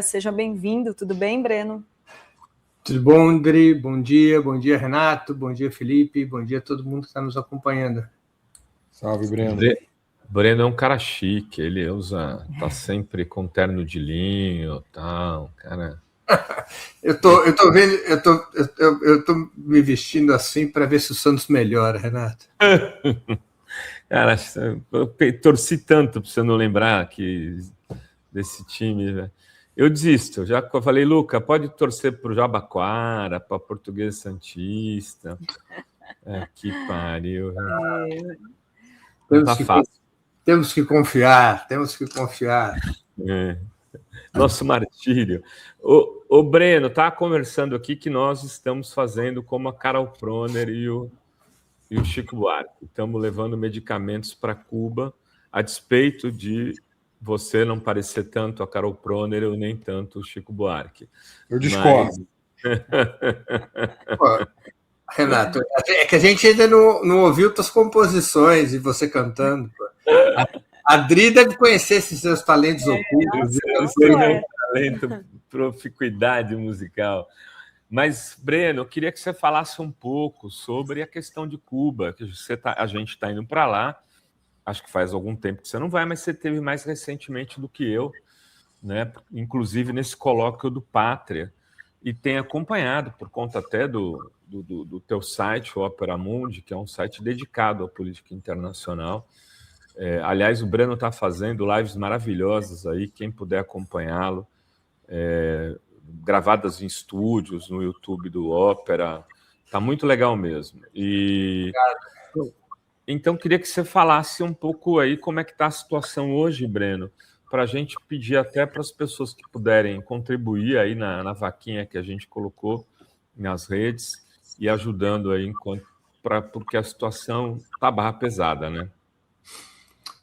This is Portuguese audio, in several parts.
Seja bem-vindo, tudo bem, Breno? Tudo bom, André? Bom dia, Renato, bom dia, Felipe, bom dia a todo mundo que está nos acompanhando. Salve, Breno. Breno é um cara chique, ele tá sempre com terno de linho, tal, cara. Eu tô me vestindo assim para ver se o Santos melhora, Renato. Cara, eu torci tanto para você não lembrar desse time, velho. Eu desisto, já falei, Luca, pode torcer para o Jabaquara, para Portuguesa Santista. Que pariu. Não tá fácil. Temos que confiar. Nosso martírio. O Breno, tá conversando aqui que nós estamos fazendo como a Carol Proner e o Chico Buarque. Estamos levando medicamentos para Cuba, a despeito de você não parecer tanto a Carol Proner ou nem tanto o Chico Buarque. Eu discordo. Renato, é que a gente ainda não ouviu tuas composições e você cantando. A Adri deve conhecer esses seus talentos ocultos. Talento, proficuidade musical. Mas, Breno, eu queria que você falasse um pouco sobre a questão de Cuba, que a gente está indo para lá. Acho que faz algum tempo que você não vai, mas você teve mais recentemente do que eu, né? Inclusive nesse colóquio do Pátria, e tem acompanhado, por conta até do teu site, o Opera Mundi, que é um site dedicado à política internacional. Aliás, o Breno está fazendo lives maravilhosas aí, quem puder acompanhá-lo, gravadas em estúdios, no YouTube do Opera. Está muito legal mesmo. Então, queria que você falasse um pouco aí como é que está a situação hoje, Breno, para a gente pedir até para as pessoas que puderem contribuir aí na vaquinha que a gente colocou nas redes e ajudando aí, porque a situação está barra pesada, né?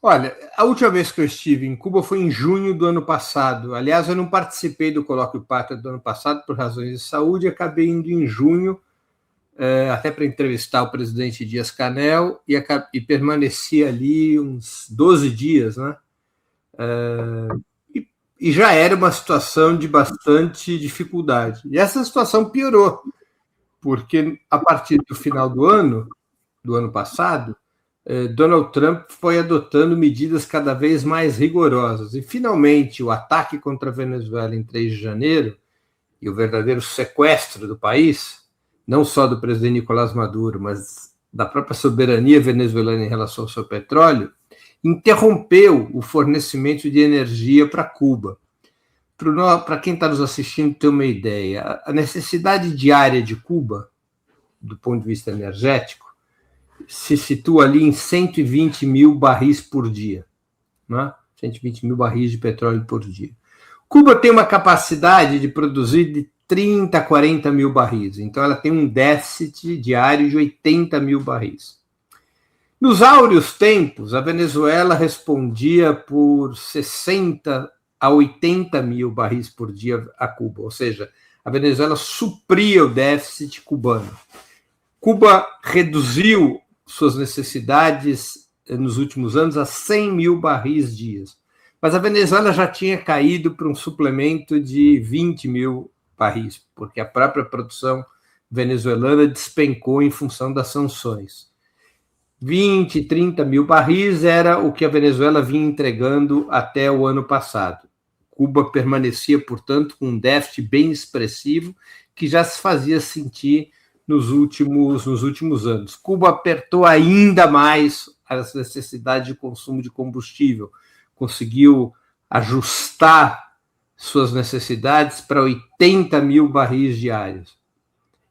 Olha, a última vez que eu estive em Cuba foi em junho do ano passado. Aliás, eu não participei do Colóquio Pátria do ano passado por razões de saúde, acabei indo em junho, até para entrevistar o presidente Dias-Canel, e permaneci ali uns 12 dias, né? E já era uma situação de bastante dificuldade. E essa situação piorou, porque a partir do final do ano passado, Donald Trump foi adotando medidas cada vez mais rigorosas. E, finalmente, o ataque contra a Venezuela em 3 de janeiro e o verdadeiro sequestro do país, não só do presidente Nicolás Maduro, mas da própria soberania venezuelana em relação ao seu petróleo, interrompeu o fornecimento de energia para Cuba. Para quem está nos assistindo ter uma ideia, a necessidade diária de Cuba, do ponto de vista energético, se situa ali em 120 mil barris por dia, né? 120 mil barris de petróleo por dia. Cuba tem uma capacidade de produzir de 30 a 40 mil barris, então ela tem um déficit diário de 80 mil barris. Nos áureos tempos, a Venezuela respondia por 60 a 80 mil barris por dia a Cuba, ou seja, a Venezuela supria o déficit cubano. Cuba reduziu suas necessidades nos últimos anos a 100 mil barris dias, mas a Venezuela já tinha caído para um suplemento de 20 mil barris, porque a própria produção venezuelana despencou em função das sanções. 20, 30 mil barris era o que a Venezuela vinha entregando até o ano passado. Cuba permanecia, portanto, com um déficit bem expressivo que já se fazia sentir nos últimos anos. Cuba apertou ainda mais as necessidades de consumo de combustível, conseguiu ajustar suas necessidades para 80 mil barris diários.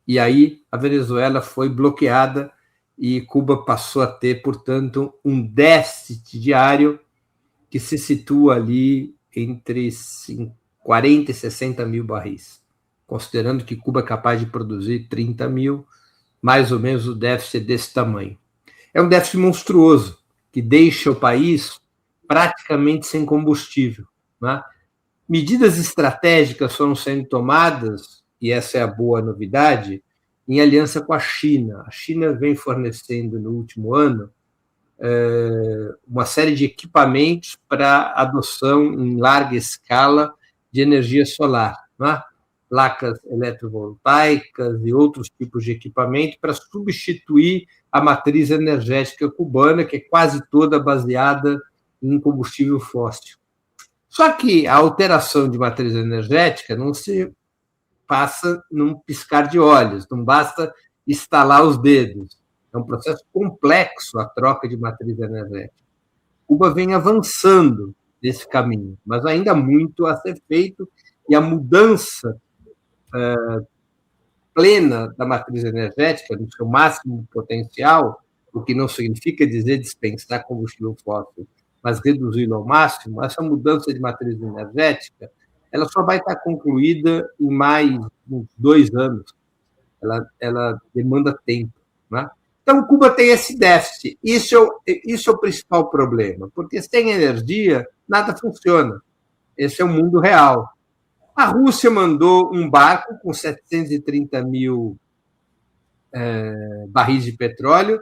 E aí a Venezuela foi bloqueada e Cuba passou a ter, portanto, um déficit diário que se situa ali entre 40 e 60 mil barris. Considerando que Cuba é capaz de produzir 30 mil, mais ou menos o déficit desse tamanho. É um déficit monstruoso, que deixa o país praticamente sem combustível, né? Medidas estratégicas foram sendo tomadas, e essa é a boa novidade, em aliança com a China. A China vem fornecendo, no último ano, uma série de equipamentos para adoção em larga escala de energia solar, não é? Placas eletrovoltaicas e outros tipos de equipamento para substituir a matriz energética cubana, que é quase toda baseada em combustível fóssil. Só que a alteração de matriz energética não se passa num piscar de olhos, não basta estalar os dedos. É um processo complexo a troca de matriz energética. Cuba vem avançando nesse caminho, mas ainda há muito a ser feito, e a mudança plena da matriz energética, no seu máximo potencial, o que não significa dizer dispensar combustível fóssil, mas reduzi-lo ao máximo, essa mudança de matriz energética, ela só vai estar concluída em mais uns 2 anos. Ela demanda tempo, né? Então, Cuba tem esse déficit. Isso é o principal problema, porque sem energia, nada funciona. Esse é o mundo real. A Rússia mandou um barco com 730 mil barris de petróleo,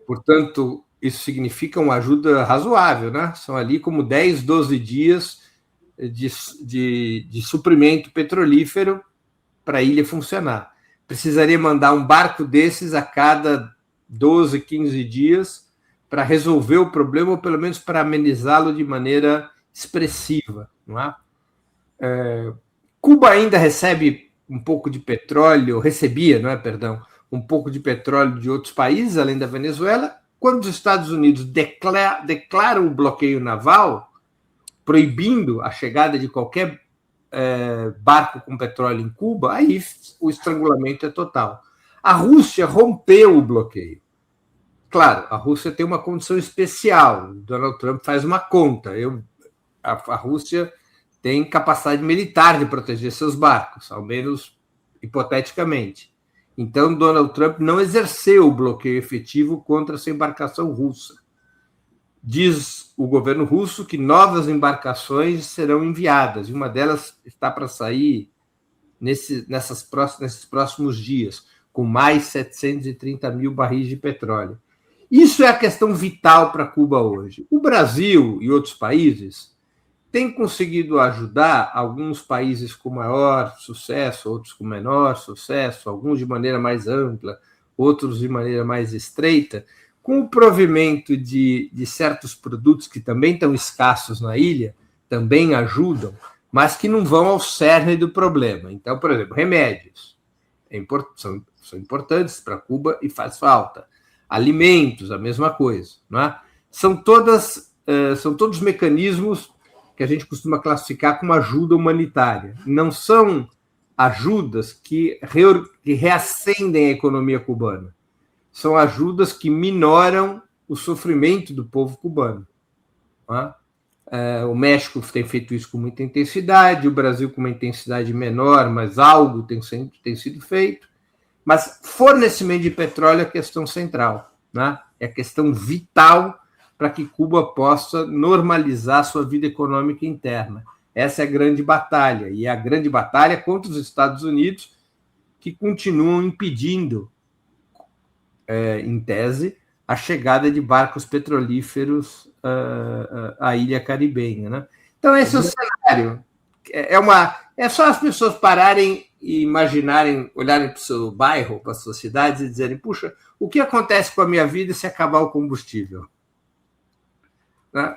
portanto, isso significa uma ajuda razoável, né? São ali como 10, 12 dias de suprimento petrolífero para a ilha funcionar. Precisaria mandar um barco desses a cada 12, 15 dias para resolver o problema, ou pelo menos para amenizá-lo de maneira expressiva, não é? Cuba ainda recebe um pouco de petróleo, recebia, não é, perdão, um pouco de petróleo de outros países, além da Venezuela. Quando os Estados Unidos declaram o bloqueio naval, proibindo a chegada de qualquer barco com petróleo em Cuba, aí o estrangulamento é total. A Rússia rompeu o bloqueio. Claro, a Rússia tem uma condição especial. Donald Trump faz uma conta. A Rússia tem capacidade militar de proteger seus barcos, ao menos hipoteticamente. Então, Donald Trump não exerceu o bloqueio efetivo contra essa embarcação russa. Diz o governo russo que novas embarcações serão enviadas, e uma delas está para sair nesses próximos dias, com mais 730 mil barris de petróleo. Isso é a questão vital para Cuba hoje. O Brasil e outros países têm conseguido ajudar, alguns países com maior sucesso, outros com menor sucesso, alguns de maneira mais ampla, outros de maneira mais estreita, com o provimento de certos produtos que também estão escassos na ilha, também ajudam, mas que não vão ao cerne do problema. Então, por exemplo, remédios são importantes para Cuba e faz falta. Alimentos, a mesma coisa, não é? São todos mecanismos que a gente costuma classificar como ajuda humanitária. Não são ajudas que reacendem a economia cubana. São ajudas que minoram o sofrimento do povo cubano. Não é? O México tem feito isso com muita intensidade, o Brasil com uma intensidade menor, mas algo tem sido feito. Mas fornecimento de petróleo é a questão central, né? É a questão vital para que Cuba possa normalizar sua vida econômica interna. Essa é a grande batalha, e é a grande batalha contra os Estados Unidos, que continuam impedindo, em tese, a chegada de barcos petrolíferos à ilha caribenha, né? Então, esse é o cenário. É só as pessoas pararem e imaginarem, olharem para o seu bairro, para as suas cidades e dizerem: puxa, o que acontece com a minha vida se acabar o combustível? Né?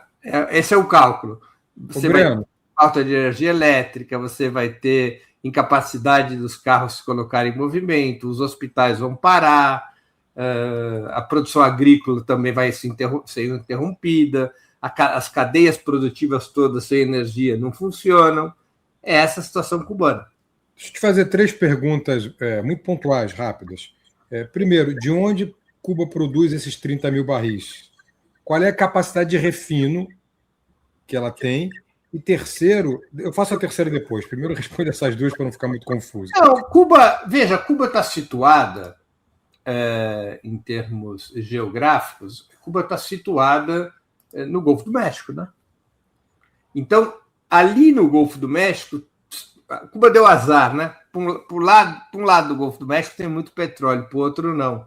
Esse é o cálculo. Você vai ter falta de energia elétrica, você vai ter incapacidade dos carros se colocarem em movimento, os hospitais vão parar, a produção agrícola também vai ser interrompida, as cadeias produtivas todas sem energia não funcionam. É essa a situação cubana. Deixa eu te fazer 3 perguntas muito pontuais, rápidas. Primeiro, de onde Cuba produz esses 30 mil barris? Qual é a capacidade de refino que ela tem? E terceiro, eu faço a terceira depois. Primeiro responde essas 2 para não ficar muito confuso. Não, Cuba está situada, em termos geográficos, Cuba está situada no Golfo do México, né? Então, ali no Golfo do México, Cuba deu azar, né? Por um lado do Golfo do México tem muito petróleo, por outro não.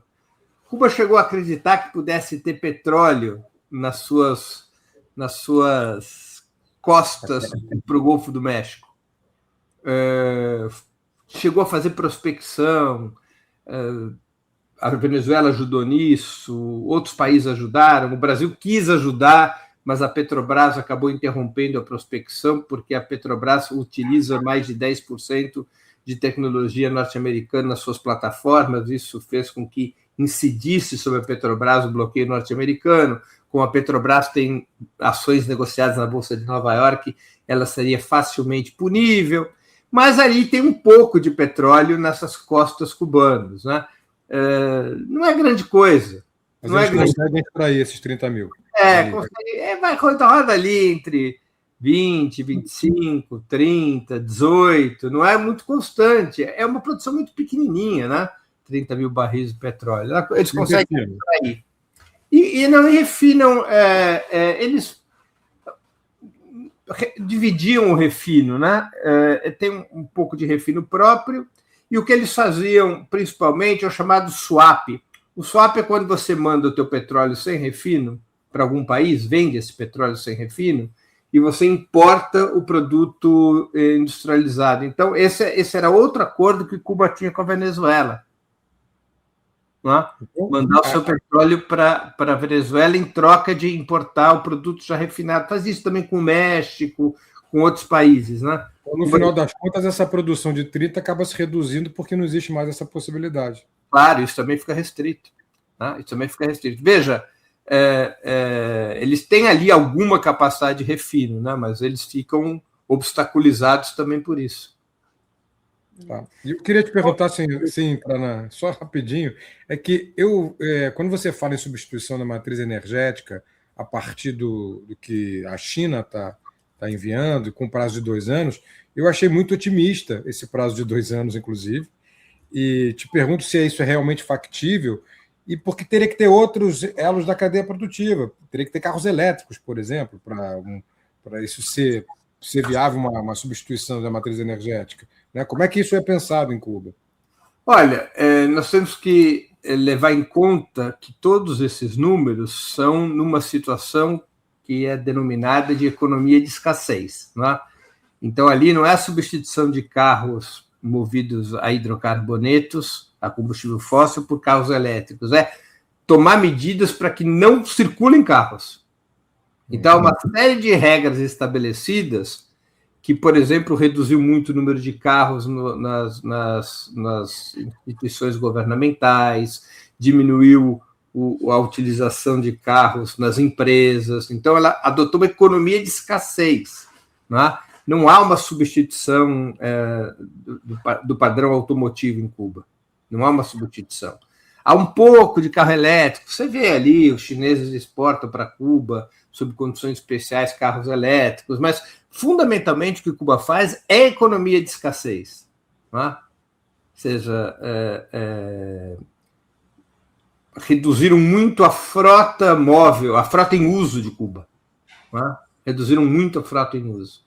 Cuba chegou a acreditar que pudesse ter petróleo nas suas costas para o Golfo do México. chegou a fazer prospecção, a Venezuela ajudou nisso, outros países ajudaram, o Brasil quis ajudar, mas a Petrobras acabou interrompendo a prospecção, porque a Petrobras utiliza mais de 10% de tecnologia norte-americana nas suas plataformas, isso fez com que incidisse sobre a Petrobras o bloqueio norte-americano. Como a Petrobras tem ações negociadas na Bolsa de Nova York, ela seria facilmente punível, mas ali tem um pouco de petróleo nessas costas cubanas, né? Não é grande coisa. Mas eles conseguem extrair esses 30 mil. Vai roda ali entre 20, 25, 30, 18, não é muito constante. É uma produção muito pequenininha, né? 30 mil barris de petróleo. Eles conseguem extrair. E não refinam, eles dividiam o refino, né? Tem um pouco de refino próprio, e o que eles faziam, principalmente, é o chamado swap. O swap é quando você manda o teu petróleo sem refino para algum país, vende esse petróleo sem refino, e você importa o produto industrializado. Então, esse era outro acordo que Cuba tinha com a Venezuela. Né? Mandar o seu petróleo para a Venezuela em troca de importar o produto já refinado. Faz isso também com o México, com outros países. Né? No final das contas, essa produção de 30 acaba se reduzindo porque não existe mais essa possibilidade. Claro, isso também fica restrito. Né? Isso também fica restrito. Veja, eles têm ali alguma capacidade de refino, né? Mas eles ficam obstaculizados também por isso. Tá. Eu queria te perguntar, só rapidinho, é que quando você fala em substituição da matriz energética a partir do que a China está enviando, com prazo de 2 anos, eu achei muito otimista esse prazo de 2 anos, inclusive, e te pergunto se isso é realmente factível, e porque teria que ter outros elos da cadeia produtiva, teria que ter carros elétricos, por exemplo, para isso ser viável, uma substituição da matriz energética. Né? Como é que isso é pensado em Cuba? Olha, nós temos que levar em conta que todos esses números são numa situação que é denominada de economia de escassez. Né? Então, ali não é a substituição de carros movidos a hidrocarbonetos, a combustível fóssil, por carros elétricos. É tomar medidas para que não circulem carros. Então, uma série de regras estabelecidas que, por exemplo, reduziu muito o número de carros nas instituições governamentais, diminuiu a utilização de carros nas empresas. Então, ela adotou uma economia de escassez. Não há uma substituição do padrão automotivo em Cuba. Não há uma substituição. Há um pouco de carro elétrico. Você vê ali, os chineses exportam para Cuba, sob condições especiais, carros elétricos, mas fundamentalmente o que Cuba faz é economia de escassez. Ou seja, reduziram muito a frota móvel, a frota em uso de Cuba. Reduziram muito a frota em uso,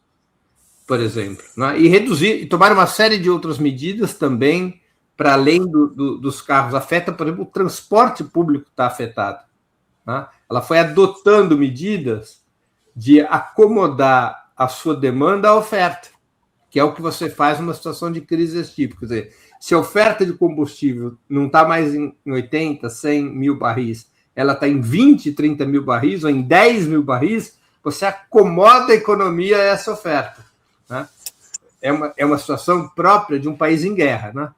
por exemplo. E tomaram uma série de outras medidas também, para além dos carros. Afeta, por exemplo, o transporte público está afetado. Ela foi adotando medidas de acomodar a sua demanda à oferta, que é o que você faz numa situação de crise desse tipo. Quer dizer, se a oferta de combustível não está mais em 80, 100 mil barris, ela está em 20, 30 mil barris ou em 10 mil barris, você acomoda a economia a essa oferta. Né? É uma situação própria de um país em guerra. Né?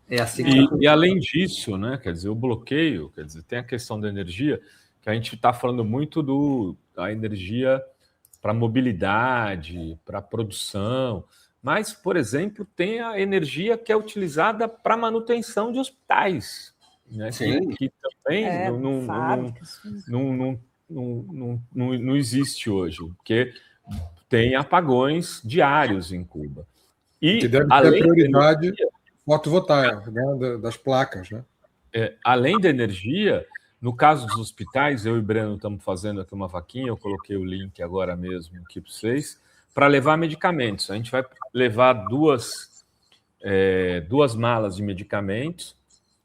É assim e além disso, né, quer dizer, o bloqueio, quer dizer, tem a questão da energia, que a gente está falando muito da energia para mobilidade, para produção, mas, por exemplo, tem a energia que é utilizada para manutenção de hospitais, né, que também não existe hoje, porque tem apagões diários em Cuba. E que deve ter a prioridade fotovoltaica, né, das placas, né? Além da energia, no caso dos hospitais, eu e o Breno estamos fazendo aqui uma vaquinha, eu coloquei o link agora mesmo aqui para vocês, para levar medicamentos. A gente vai levar duas malas de medicamentos.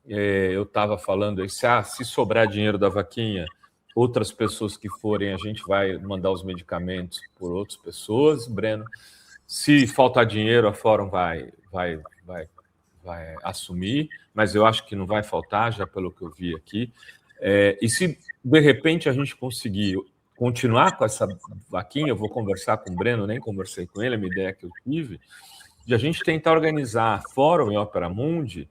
Eu estava falando aí, se sobrar dinheiro da vaquinha, outras pessoas que forem, a gente vai mandar os medicamentos por outras pessoas, Breno. Se faltar dinheiro, a Fórum vai assumir, mas eu acho que não vai faltar, já pelo que eu vi aqui. E se, de repente, a gente conseguir continuar com essa vaquinha, eu vou conversar com o Breno, nem conversei com ele, é uma ideia que eu tive, de a gente tentar organizar Fórum e Ópera Mundi,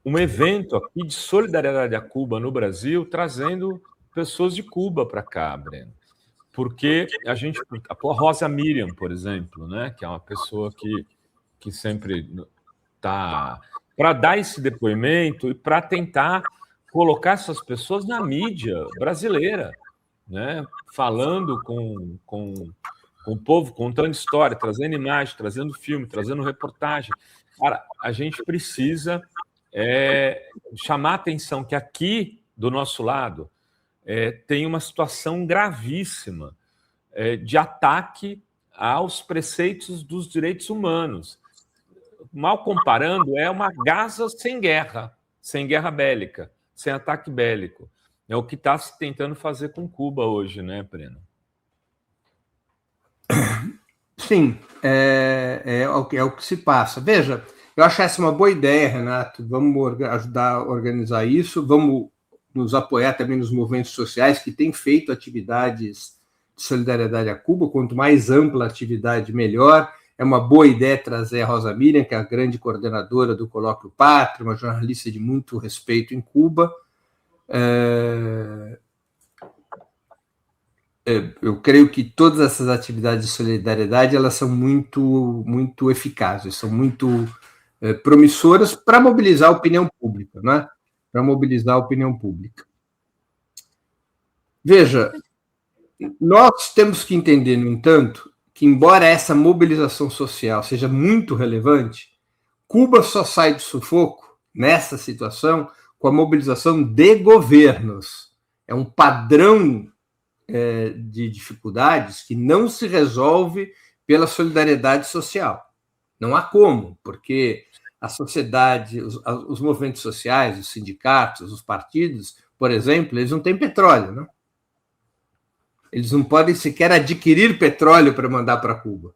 um evento aqui de solidariedade a Cuba no Brasil, trazendo pessoas de Cuba para cá, Breno. Porque a Rosa Miriam, por exemplo, né, que é uma pessoa que sempre está para dar esse depoimento e para tentar colocar essas pessoas na mídia brasileira, né, falando com o povo, contando história, trazendo imagem, trazendo filme, trazendo reportagem. Cara, a gente precisa chamar a atenção que aqui, do nosso lado, tem uma situação gravíssima de ataque aos preceitos dos direitos humanos. Mal comparando, é uma Gaza sem guerra bélica, sem ataque bélico. É o que está se tentando fazer com Cuba hoje, né, Breno? Sim, é o que se passa. Veja, eu acho essa uma boa ideia, Renato. Vamos ajudar a organizar isso, vamos nos apoiar também nos movimentos sociais que têm feito atividades de solidariedade a Cuba. Quanto mais ampla a atividade, melhor. É uma boa ideia trazer a Rosa Miriam, que é a grande coordenadora do Colóquio Pátria, uma jornalista de muito respeito em Cuba. Eu creio que todas essas atividades de solidariedade elas são muito, muito eficazes, são muito promissoras para mobilizar a opinião pública, né? Para mobilizar a opinião pública. Veja, nós temos que entender, no entanto, que embora essa mobilização social seja muito relevante, Cuba só sai do sufoco, nessa situação, com a mobilização de governos. É um padrão de dificuldades que não se resolve pela solidariedade social. Não há como, porque a sociedade, os movimentos sociais, os sindicatos, os partidos, por exemplo, eles não têm petróleo, né? Eles não podem sequer adquirir petróleo para mandar para Cuba.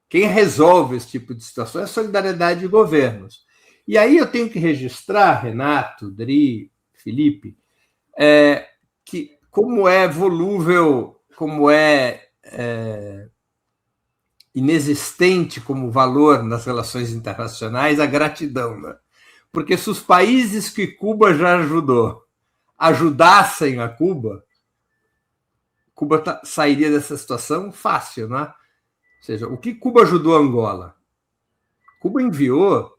Quem resolve esse tipo de situação é a solidariedade de governos. E aí eu tenho que registrar, Renato, Dri, Felipe, que como é volúvel, como inexistente como valor nas relações internacionais a gratidão, né? Porque se os países que Cuba já ajudou ajudassem a Cuba sairia dessa situação fácil, né? Ou seja, o que Cuba ajudou a Angola? Cuba enviou,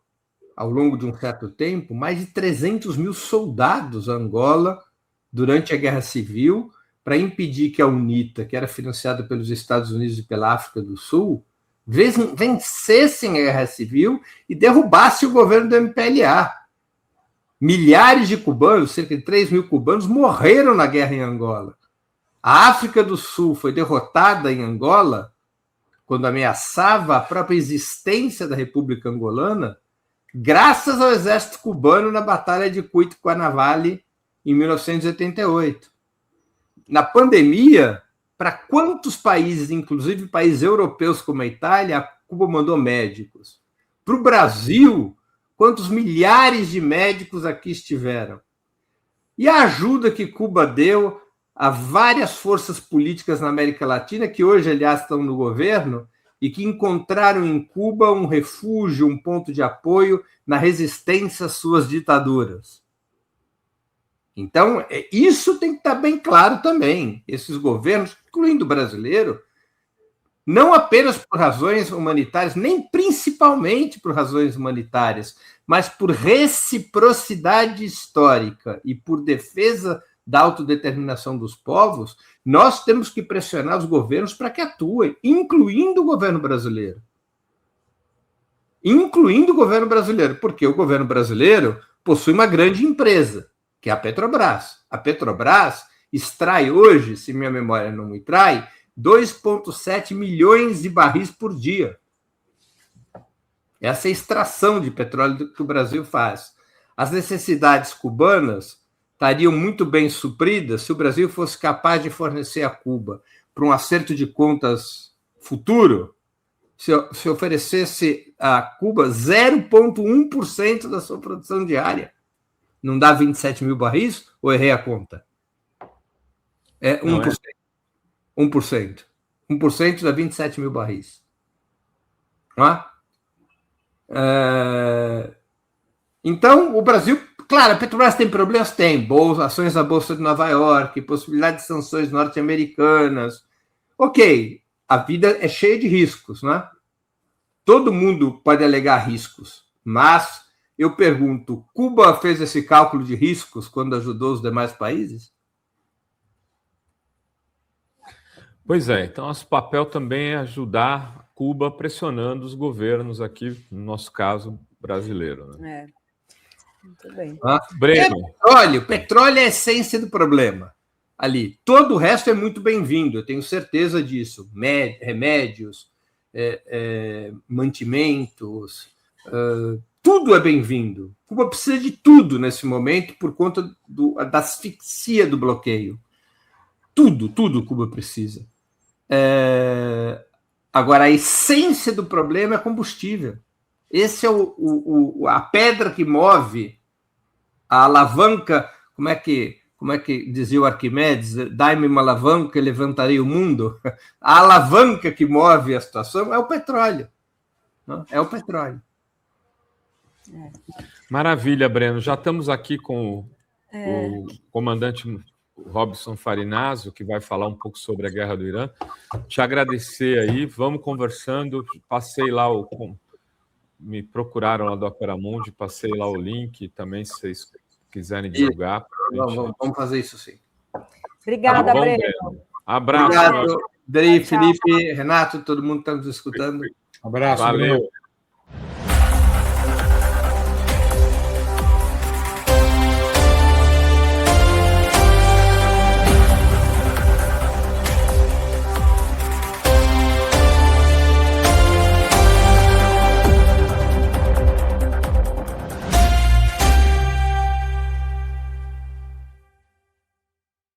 ao longo de um certo tempo, mais de 300 mil soldados a Angola durante a Guerra Civil para impedir que a UNITA, que era financiada pelos Estados Unidos e pela África do Sul, vencessem a Guerra Civil e derrubasse o governo do MPLA. Milhares de cubanos, cerca de 3 mil cubanos, morreram na guerra em Angola. A África do Sul foi derrotada em Angola quando ameaçava a própria existência da República Angolana, graças ao exército cubano na Batalha de Cuito-Cuanavale, em 1988. Na pandemia, para quantos países, inclusive países europeus como a Itália, a Cuba mandou médicos? Para o Brasil, quantos milhares de médicos aqui estiveram? E a ajuda que Cuba deu a várias forças políticas na América Latina, que hoje, aliás, estão no governo, e que encontraram em Cuba um refúgio, um ponto de apoio na resistência às suas ditaduras. Então, isso tem que estar bem claro também. Esses governos, incluindo o brasileiro, não apenas por razões humanitárias, nem principalmente por razões humanitárias, mas por reciprocidade histórica e por defesa da autodeterminação dos povos, nós temos que pressionar os governos para que atuem, incluindo o governo brasileiro. Incluindo o governo brasileiro, porque o governo brasileiro possui uma grande empresa, que é a Petrobras. A Petrobras extrai hoje, se minha memória não me trai, 2,7 milhões de barris por dia. Essa é a extração de petróleo que o Brasil faz. As necessidades cubanas estariam muito bem supridas se o Brasil fosse capaz de fornecer a Cuba, para um acerto de contas futuro, se oferecesse a Cuba 0,1% da sua produção diária. Não dá 27 mil barris? Ou errei a conta? É 1%. 1%. 1% dá 27 mil barris. Não é? Então, o Brasil... Claro, a Petrobras tem problemas? Tem. Ações na Bolsa de Nova York, possibilidade de sanções norte-americanas. Ok, a vida é cheia de riscos, não é? Todo mundo pode alegar riscos, mas eu pergunto, Cuba fez esse cálculo de riscos quando ajudou os demais países? Pois é, então nosso papel também é ajudar Cuba pressionando os governos aqui, no nosso caso, brasileiro. Né? Muito bem. Breno. Petróleo é a essência do problema. Ali, todo o resto é muito bem-vindo, eu tenho certeza disso. Remédios, mantimentos, tudo é bem-vindo. Cuba precisa de tudo nesse momento por conta da asfixia do bloqueio. Tudo Cuba precisa. Agora, a essência do problema é combustível. Esse é a pedra que move a alavanca. Como é que dizia o Arquimedes? Dai-me uma alavanca e levantarei o mundo. A alavanca que move a situação é o petróleo. Não? É o petróleo. Maravilha, Breno. Já estamos aqui com o comandante Robson Farinazzo, que vai falar um pouco sobre a guerra do Irã. Te agradecer aí. Vamos conversando. Passei lá me procuraram lá do Operamundi, passei lá o link também, se vocês quiserem divulgar. Vamos fazer isso sim. Obrigada, Breno. Abraço. Obrigado, Dri, Felipe, Renato, todo mundo que está nos escutando. Abraço, Valeu. Breno.